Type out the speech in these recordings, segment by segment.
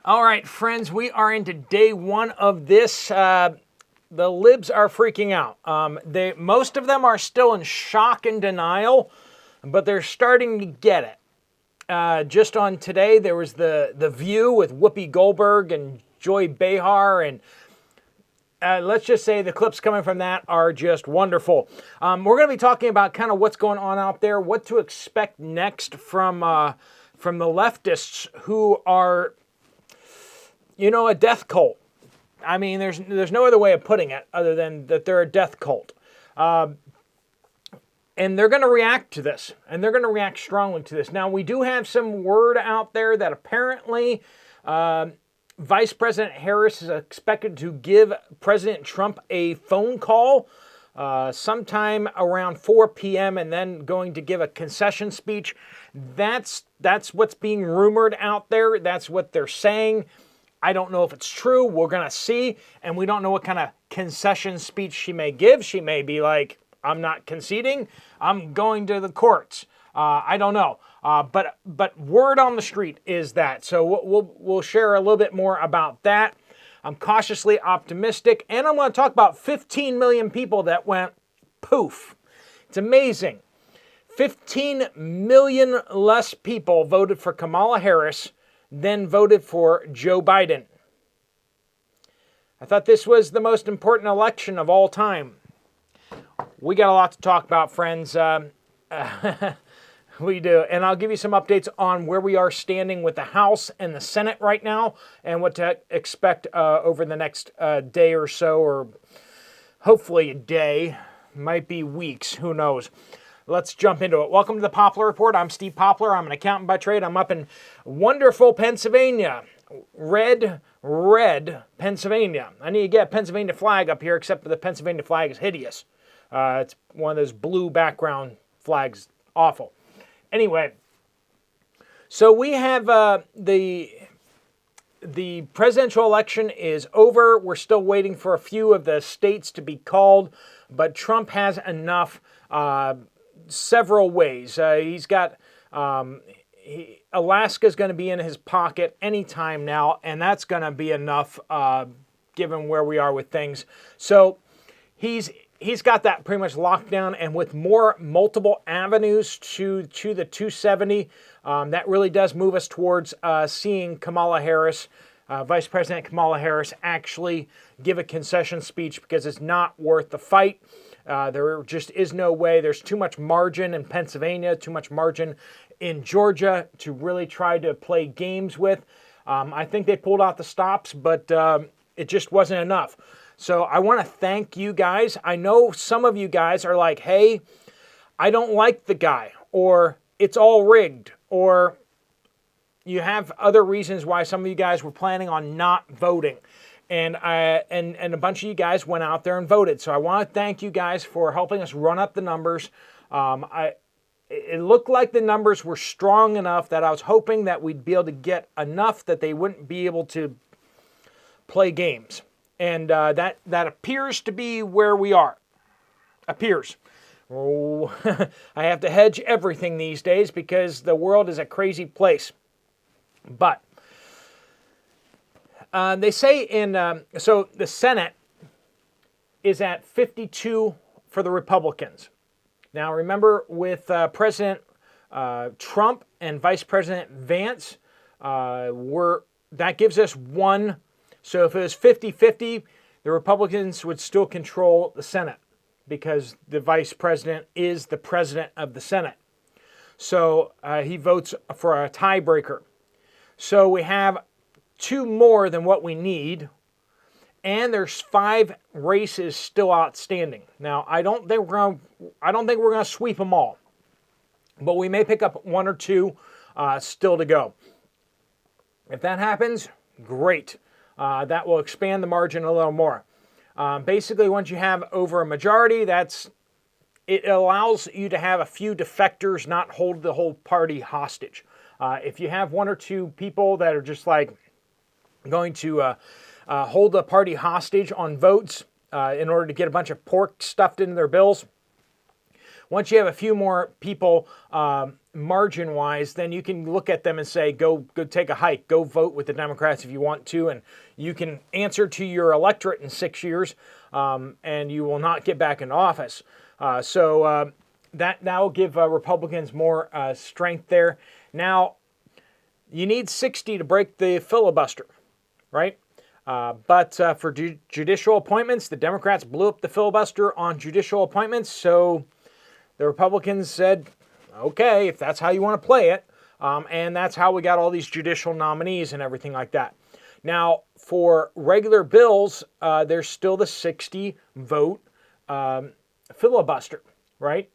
All right, friends, we are into day one of this. The libs are freaking out. Most of them are still in shock and denial, but they're starting to get it. Just on today, there was the View with Whoopi Goldberg and Joy Behar, and let's just say the clips coming from that are just wonderful. We're going to be talking about kind of what's going on out there, what to expect next from the leftists who are, a death cult. I mean, there's no other way of putting it other than that they're a death cult. And they're going to react to this, and they're going to react strongly to this. Now, we do have some word out there that apparently Vice President Harris is expected to give President Trump a phone call sometime around 4 p.m. and then going to give a concession speech. That's what's being rumored out there. That's what they're saying. I don't know if it's true. We're going to see. And we don't know what kind of concession speech she may give. She may be like, I'm not conceding. I'm going to the courts. I don't know. But word on the street is that. So we'll share a little bit more about that. I'm cautiously optimistic. And I'm going to talk about 15 million people that went poof. It's amazing. 15 million less people voted for Kamala Harris than voted for Joe Biden. I thought this was the most important election of all time. We got a lot to talk about, friends. We do. And I'll give you some updates on where we are standing with the House and the Senate right now and what to expect over the next day or so, or hopefully a day. Might be weeks. Who knows? Let's jump into it. Welcome to the Poplar Report. I'm Steve Poplar. I'm an accountant by trade. I'm up in wonderful Pennsylvania. Red Pennsylvania. I need to get a Pennsylvania flag up here, except for the Pennsylvania flag is hideous. It's one of those blue background flags. Awful. Anyway, so we have the presidential election is over. We're still waiting for a few of the states to be called, but Trump has enough several ways. He's got Alaska's going to be in his pocket anytime now, and that's going to be enough given where we are with things. So he's got that pretty much locked down, and with more multiple avenues to the 270, that really does move us towards seeing Kamala Harris, Vice President Kamala Harris, actually give a concession speech, because it's not worth the fight. There just is no way. There's too much margin in Pennsylvania, too much margin in Georgia to really try to play games with. I think they pulled out the stops, but it just wasn't enough. So I want to thank you guys. I know some of you guys are like, hey, I don't like the guy, or it's all rigged, or you have other reasons why some of you guys were planning on not voting. And a bunch of you guys went out there and voted. So I want to thank you guys for helping us run up the numbers. It looked like the numbers were strong enough that I was hoping that we'd be able to get enough that they wouldn't be able to play games. And that appears to be where we are. Appears. Oh, I have to hedge everything these days because the world is a crazy place. But they say so the Senate is at 52 for the Republicans. Now remember, with President Trump and Vice President Vance, that gives us one. So if it was 50-50, the Republicans would still control the Senate because the Vice President is the President of the Senate. So he votes for a tiebreaker. So we have two more than what we need, and there's 5 races still outstanding. Now, I don't think we're going to sweep them all, but we may pick up 1 or 2 still to go. If that happens, great. That will expand the margin a little more. Basically, once you have over a majority, it allows you to have a few defectors not hold the whole party hostage. If you have 1 or 2 people that are just like going to hold the party hostage on votes in order to get a bunch of pork stuffed into their bills, once you have a few more people margin-wise, then you can look at them and say, go take a hike, go vote with the Democrats if you want to, and you can answer to your electorate in 6 years, and you will not get back into office. So that will give Republicans more strength there. Now, you need 60 to break the filibuster, right? But for judicial appointments, the Democrats blew up the filibuster on judicial appointments, so the Republicans said, okay, if that's how you want to play it, and that's how we got all these judicial nominees and everything like that. Now, for regular bills, there's still the 60 vote filibuster, right?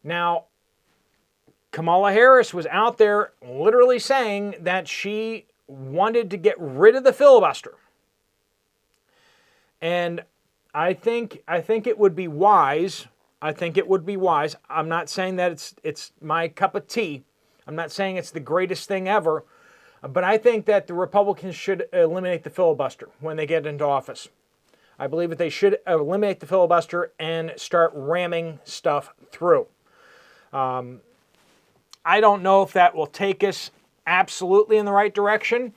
Now, Kamala Harris was out there literally saying that she wanted to get rid of the filibuster. And I think it would be wise. I'm not saying that it's my cup of tea. I'm not saying it's the greatest thing ever. But I think that the Republicans should eliminate the filibuster when they get into office. I believe that they should eliminate the filibuster and start ramming stuff through. I don't know if that will take us absolutely in the right direction.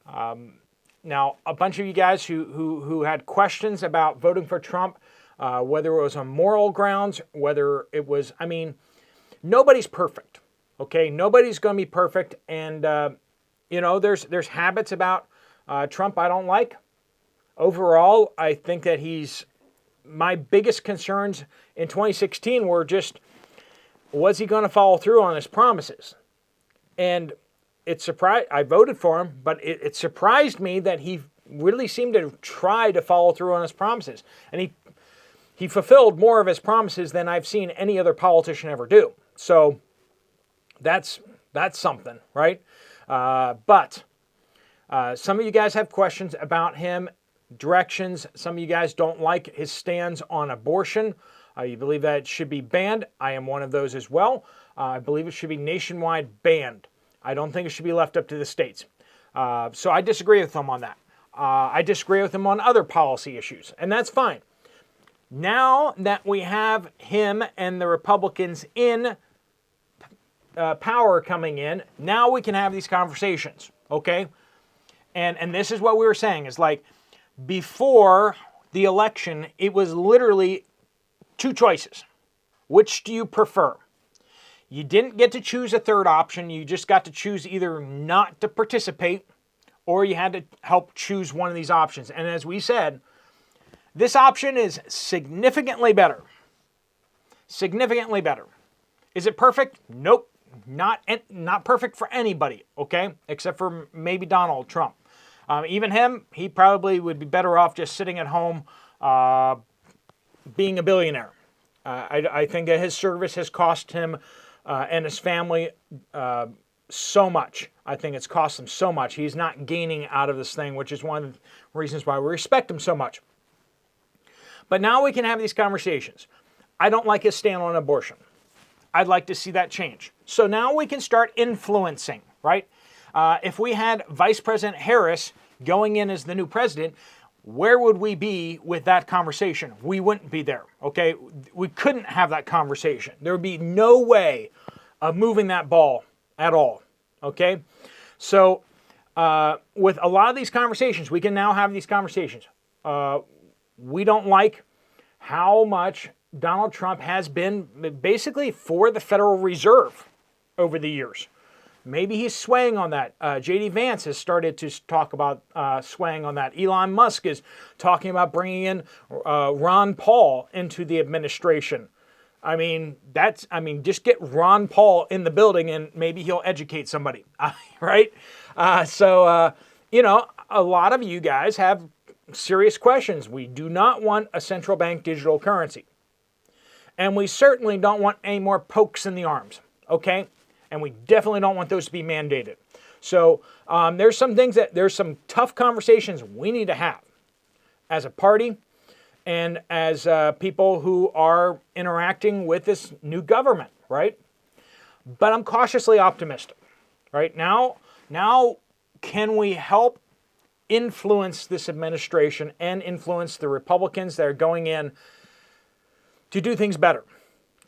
Now, a bunch of you guys who had questions about voting for Trump, whether it was on moral grounds, whether it was, nobody's perfect, okay? Nobody's going to be perfect, and, there's habits about Trump I don't like. Overall, I think that my biggest concerns in 2016 were just, was he going to follow through on his promises? And I voted for him, but it surprised me that he really seemed to try to follow through on his promises. And he fulfilled more of his promises than I've seen any other politician ever do. So that's something, right? But some of you guys have questions about him, directions. Some of you guys don't like his stands on abortion. You believe that it should be banned. I am one of those as well. I believe it should be nationwide banned. I don't think it should be left up to the states. So I disagree with him on that. I disagree with him on other policy issues, and that's fine. Now that we have him and the Republicans in power coming in, now we can have these conversations, okay? And this is what we were saying, is like, before the election, it was literally two choices. Which do you prefer? You didn't get to choose a third option. You just got to choose either not to participate, or you had to help choose one of these options. And as we said, this option is significantly better. Significantly better. Is it perfect? Nope. Not perfect for anybody, okay? Except for maybe Donald Trump. Even him, he probably would be better off just sitting at home being a billionaire. I think that his service has cost him and his family so much. I think it's cost him so much. He's not gaining out of this thing, which is one of the reasons why we respect him so much. But now we can have these conversations. I don't like his stand on abortion. I'd like to see that change. So now we can start influencing, right? If we had Vice President Harris going in as the new president, where would we be with that conversation? We wouldn't be there, okay? We couldn't have that conversation. There would be no way of moving that ball at all, okay? So with a lot of these conversations, we can now have these conversations. We don't like how much Donald Trump has been basically for the Federal Reserve over the years. Maybe he's swaying on that. J.D. Vance has started to talk about swaying on that. Elon Musk is talking about bringing in Ron Paul into the administration. Just get Ron Paul in the building and maybe he'll educate somebody, right? So a lot of you guys have serious questions. We do not want a central bank digital currency. And we certainly don't want any more pokes in the arms, okay? And we definitely don't want those to be mandated. So there's some tough conversations we need to have as a party and as people who are interacting with this new government, right? But I'm cautiously optimistic, right? Now can we help influence this administration and influence the Republicans that are going in to do things better?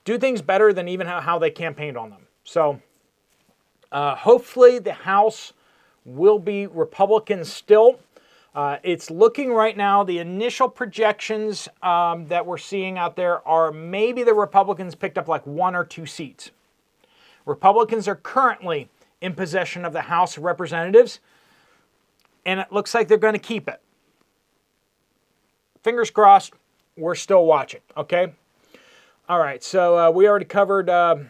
do things better than even how they campaigned on them. So hopefully the House will be Republican still. It's looking right now, the initial projections that we're seeing out there are maybe the Republicans picked up like 1 or 2 seats. Republicans are currently in possession of the House of Representatives, and it looks like they're going to keep it. Fingers crossed, we're still watching, okay? All right, so we already covered that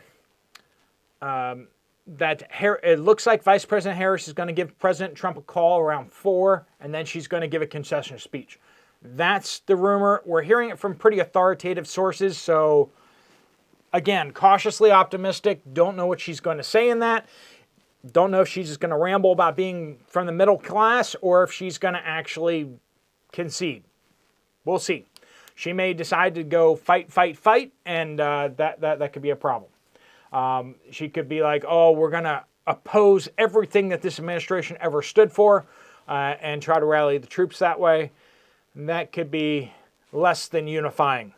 it looks like Vice President Harris is going to give President Trump a call around 4, and then she's going to give a concession speech. That's the rumor. We're hearing it from pretty authoritative sources, so again, cautiously optimistic. Don't know what she's going to say in that. Don't know if she's just going to ramble about being from the middle class or if she's going to actually concede. We'll see. She may decide to go fight, and that could be a problem. She could be like, oh, we're going to oppose everything that this administration ever stood for and try to rally the troops that way. And that could be less than unifying.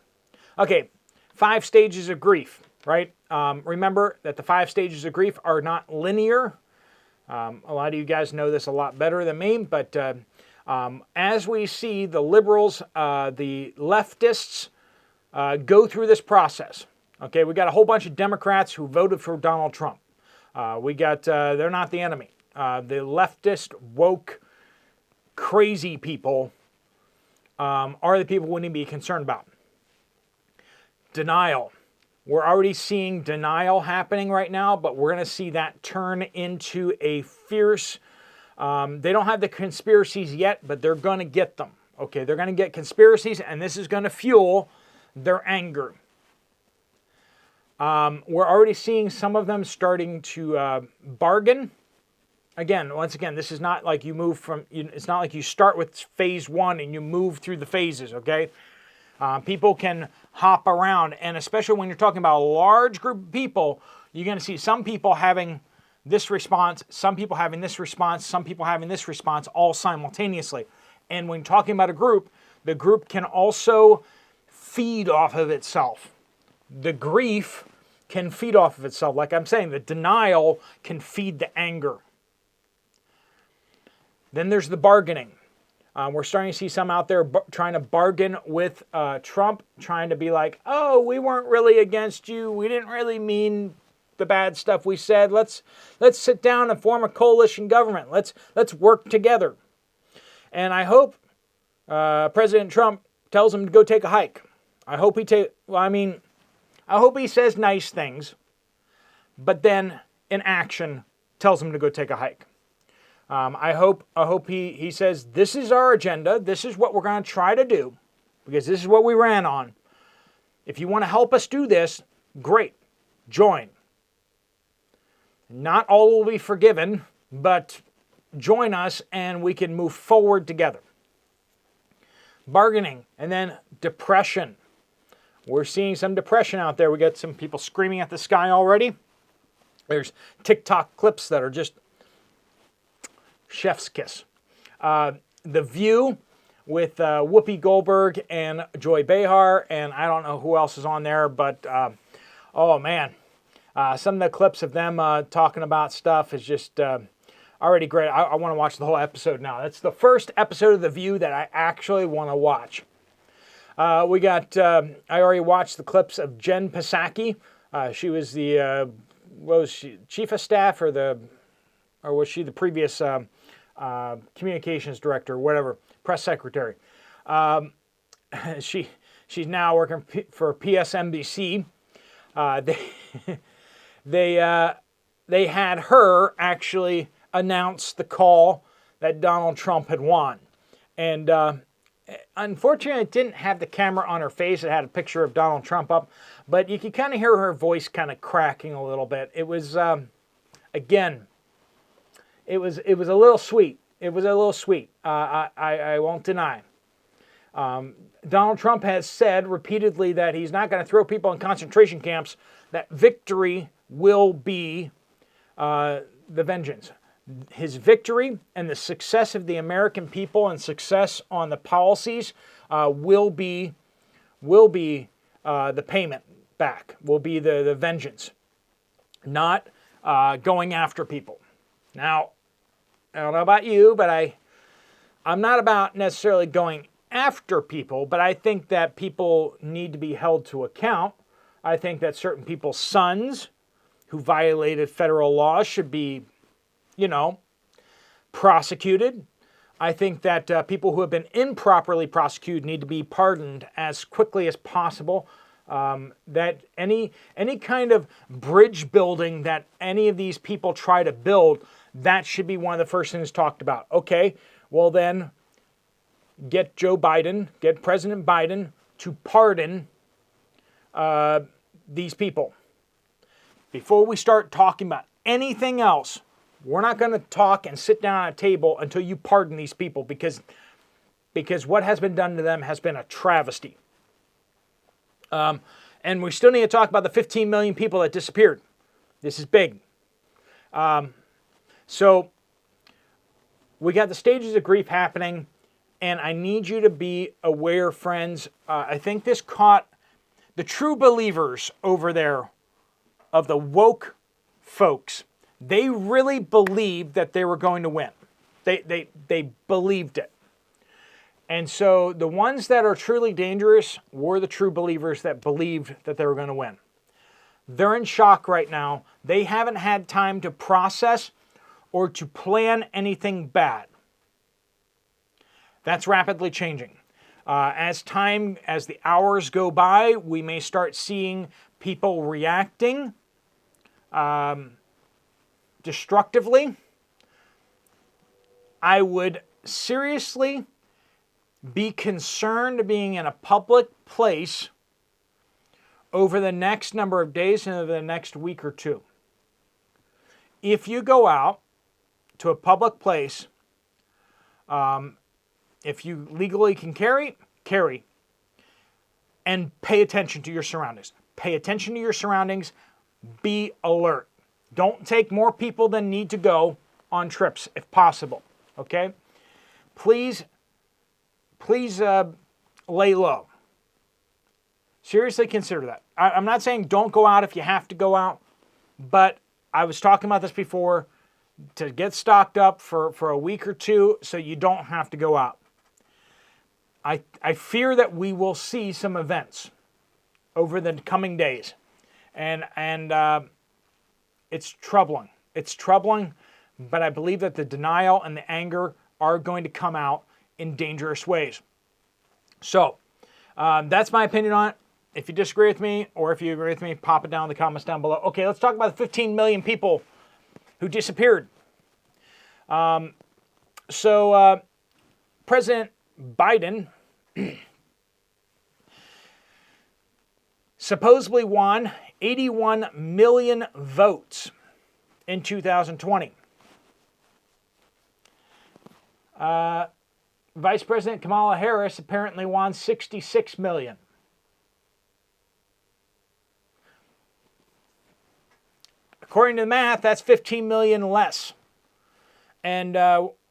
Okay, 5 stages of grief, right? Remember that the 5 stages of grief are not linear. A lot of you guys know this a lot better than me, but as we see the liberals, the leftists go through this process. Okay, we got a whole bunch of Democrats who voted for Donald Trump. They're not the enemy. The leftist, woke, crazy people are the people we need to be concerned about. Denial. We're already seeing denial happening right now, but we're going to see that turn into a fierce, they don't have the conspiracies yet, but they're going to get them. Okay, they're going to get conspiracies, and this is going to fuel their anger. We're already seeing some of them starting to bargain. Once again, this is not like you move it's not like you start with phase 1 and you move through the phases, okay? People can hop around, and especially when you're talking about a large group of people, you're going to see some people having this response, some people having this response, some people having this response all simultaneously. And when talking about a group, the group can also feed off of itself. The grief can feed off of itself. Like I'm saying, the denial can feed the anger. Then there's the bargaining. We're starting to see some out there trying to bargain with Trump, trying to be like, oh, we weren't really against you. We didn't really mean the bad stuff we said. Let's sit down and form a coalition government. Let's work together. And I hope President Trump tells him to go take a hike. I hope he says nice things, but then in action tells him to go take a hike. I hope he says, this is our agenda. This is what we're going to try to do because this is what we ran on. If you want to help us do this, great, join. Not all will be forgiven, but join us and we can move forward together. Bargaining, and then depression. We're seeing some depression out there. We got some people screaming at the sky already. There's TikTok clips that are just chef's kiss. The View with Whoopi Goldberg and Joy Behar, and I don't know who else is on there, but oh man, some of the clips of them talking about stuff is just already great. I want to watch the whole episode now. That's the first episode of The View that I actually want to watch. We got, I already watched the clips of Jen Psaki. She was the, chief of staff or was she the previous communications director, whatever, press secretary. She's now working for PSNBC. They had her actually announce the call that Donald Trump had won. And unfortunately, it didn't have the camera on her face. It had a picture of Donald Trump up. But you could kind of hear her voice kind of cracking a little bit. It was, again, it was a little sweet. It was a little sweet. I won't deny. Donald Trump has said repeatedly that he's not going to throw people in concentration camps, that victory will be the vengeance. His victory and the success of the American people and success on the policies will be the payment back, will be the vengeance, not going after people. Now, I don't know about you, but I'm not about necessarily going after people, but I think that people need to be held to account. I think that certain people's sons who violated federal laws should be, prosecuted. I think that people who have been improperly prosecuted need to be pardoned as quickly as possible. That any kind of bridge building that any of these people try to build, that should be one of the first things talked about. Okay, well then, get President Biden to pardon these people. Before we start talking about anything else, we're not going to talk and sit down at a table until you pardon these people, because what has been done to them has been a travesty. And we still need to talk about the 15 million people that disappeared. This is big. So we got the stages of grief happening, and I need you to be aware, friends. I think this caught the true believers over there of the woke folks. They really believed that they were going to win. They believed it. And so the ones that are truly dangerous were the true believers that believed that they were going to win. They're in shock right now. They haven't had time to process or to plan anything bad. That's rapidly changing. As the hours go by, we may start seeing people reacting destructively. I would seriously be concerned being in a public place over the next number of days and over the next week or two. If you go out to a public place, if you legally can carry, and pay attention to your surroundings. Pay attention to your surroundings. Be alert. Don't take more people than need to go on trips if possible. Okay? Please lay low. Seriously consider that. I'm not saying don't go out if you have to go out, but I was talking about this before, to get stocked up for a week or two so you don't have to go out. I fear that we will see some events over the coming days, and it's troubling. It's troubling, but I believe that the denial and the anger are going to come out in dangerous ways. So that's my opinion on it. If you disagree with me, or if you agree with me, pop it down in the comments down below. Okay, let's talk about the 15 million people who disappeared. So President Biden supposedly won 81 million votes in 2020. Vice President Kamala Harris apparently won 66 million. According to the math, that's 15 million less. And,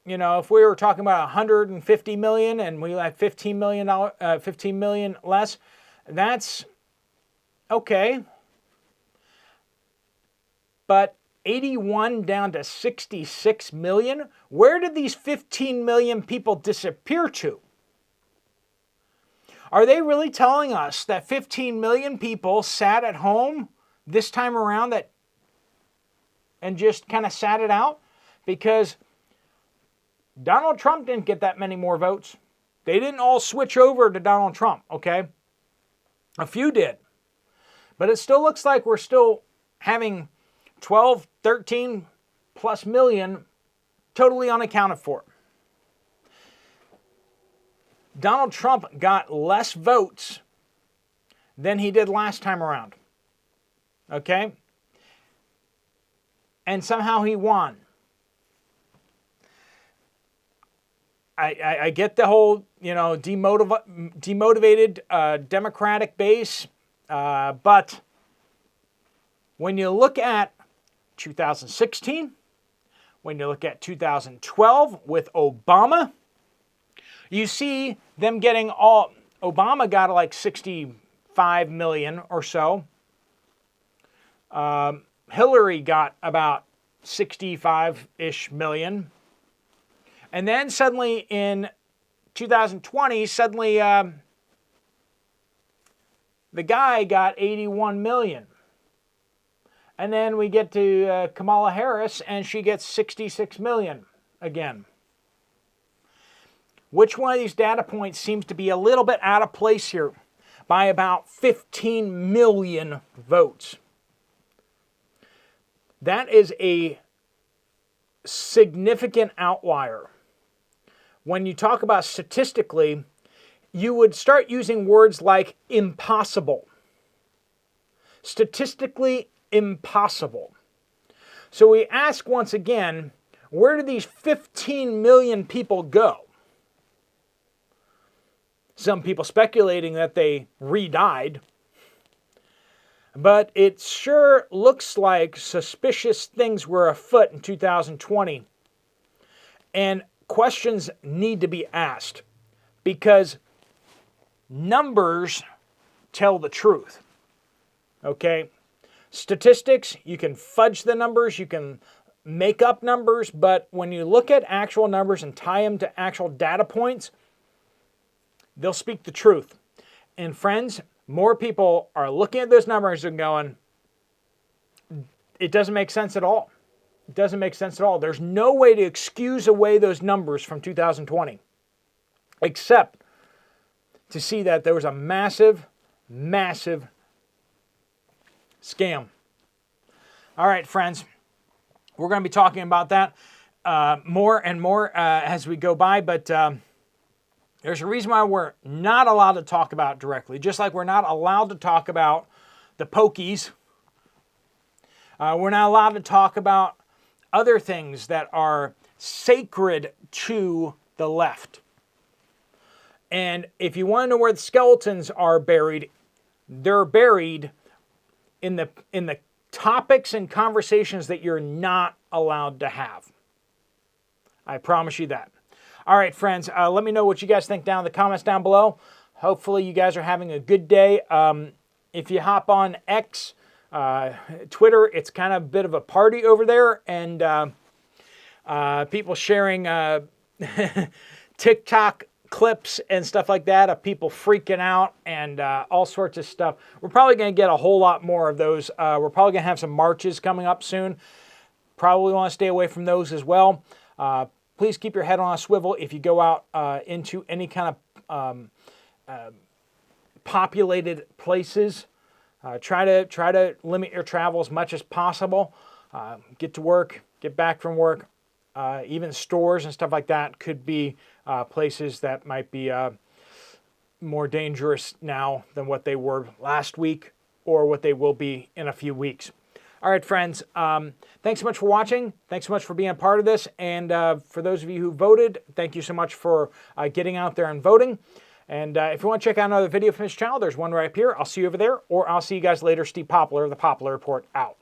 if we were talking about 150 million and we had 15 million less, that's okay. But 81 down to 66 million? Where did these 15 million people disappear to? Are they really telling us that 15 million people sat at home this time around and just kind of sat it out? Because Donald Trump didn't get that many more votes. They didn't all switch over to Donald Trump, okay? A few did. But it still looks like we're still having 12, 13 plus million totally unaccounted for. Donald Trump got less votes than he did last time around. Okay? And somehow he won. I get the whole, demotivated Democratic base, but when you look at 2016, when you look at 2012 with Obama, you see them getting Obama got like 65 million or so, Hillary got about 65-ish million. And then suddenly in 2020, the guy got 81 million. And then we get to Kamala Harris, and she gets 66 million again. Which one of these data points seems to be a little bit out of place here? By about 15 million votes. That is a significant outlier. When you talk about statistically, you would start using words like impossible. Statistically impossible. So we ask once again, where do these 15 million people go? Some people speculating that they re-died. But it sure looks like suspicious things were afoot in 2020. And questions need to be asked because numbers tell the truth. Okay? Statistics, you can fudge the numbers, you can make up numbers, but when you look at actual numbers and tie them to actual data points, they'll speak the truth. And friends, more people are looking at those numbers and going, it doesn't make sense at all. It doesn't make sense at all. There's no way to excuse away those numbers from 2020, except to see that there was a massive, massive scam. All right, friends, we're going to be talking about that more and more as we go by, but there's a reason why we're not allowed to talk about it directly, just like we're not allowed to talk about the pokies. We're not allowed to talk about other things that are sacred to the left. And if you want to know where the skeletons are buried, they're buried in the topics and conversations that you're not allowed to have. I promise you that. All right, friends, let me know what you guys think down in the comments down below. Hopefully you guys are having a good day. If you hop on X, Twitter, it's kind of a bit of a party over there, and people sharing TikTok clips and stuff like that of people freaking out and all sorts of stuff. We're probably going to get a whole lot more of those. We're probably going to have some marches coming up soon. Probably want to stay away from those as well. Please keep your head on a swivel if you go out into any kind of populated places. Try to limit your travel as much as possible. Get to work, get back from work. Even stores and stuff like that could be places that might be more dangerous now than what they were last week or what they will be in a few weeks. All right, friends, thanks so much for watching. Thanks so much for being a part of this. And for those of you who voted, thank you so much for getting out there and voting. And if you want to check out another video from this channel, there's one right up here. I'll see you over there, or I'll see you guys later. Steve Poplar, The Poplar Report, out.